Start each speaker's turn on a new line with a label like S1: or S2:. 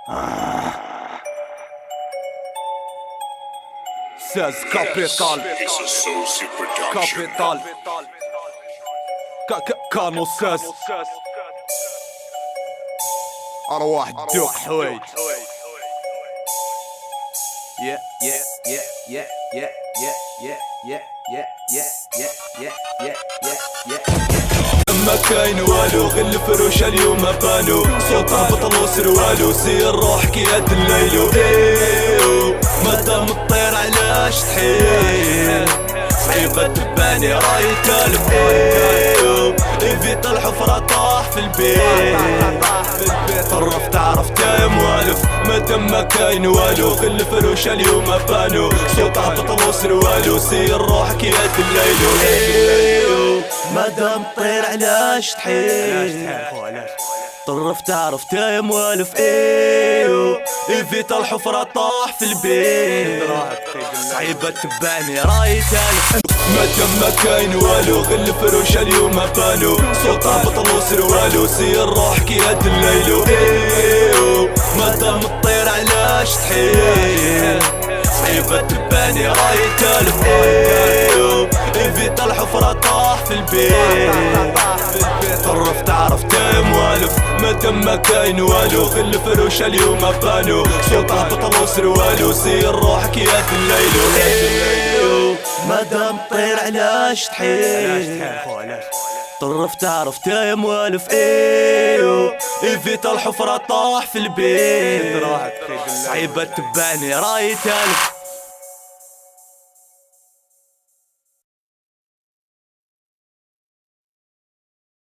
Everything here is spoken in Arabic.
S1: Says Capital Capital كانوا ساس أنا واحد دوق حويج yeah yeah yeah yeah yeah yeah yeah yeah yeah yeah yeah yeah yeah yeah ما كاين والو غير الفروش اليوم بانو صوته بطل وسروالو سير روح كياد الليلو مادام الطير علاش تحيل صعيبة تباني راي تالف ايفيت الحفرة طاح في البيت طرف تعرف تا موالف مادام ما كاين والو غير الفروش اليوم بانو صوته بطل وسروالو سير روحك يا الليلو مادام طير علاش تحيل طرف تعرف تا موالف ايفيت الحفرة طاح في البيت صعيبة تبعني راي تالف مادام ما كاين والو غير الفروش اليوم بانو صوته بطل وسروالو سير روحك يا الليلو مادام الطير علاش تحيل صعيبة تباني راي تالف ايفيت الحفرة طاح في البيت طرف تعرف تا موالف مادام ما كاين والو غير الفروش اليوم بانو صوته بطل وسروالو سير روحك يا الليلو مادام طير علاش تحيل طرف تعرف تا موالف ايفيت الحفرة طاح في البيت صعيبة تبعني راي تالف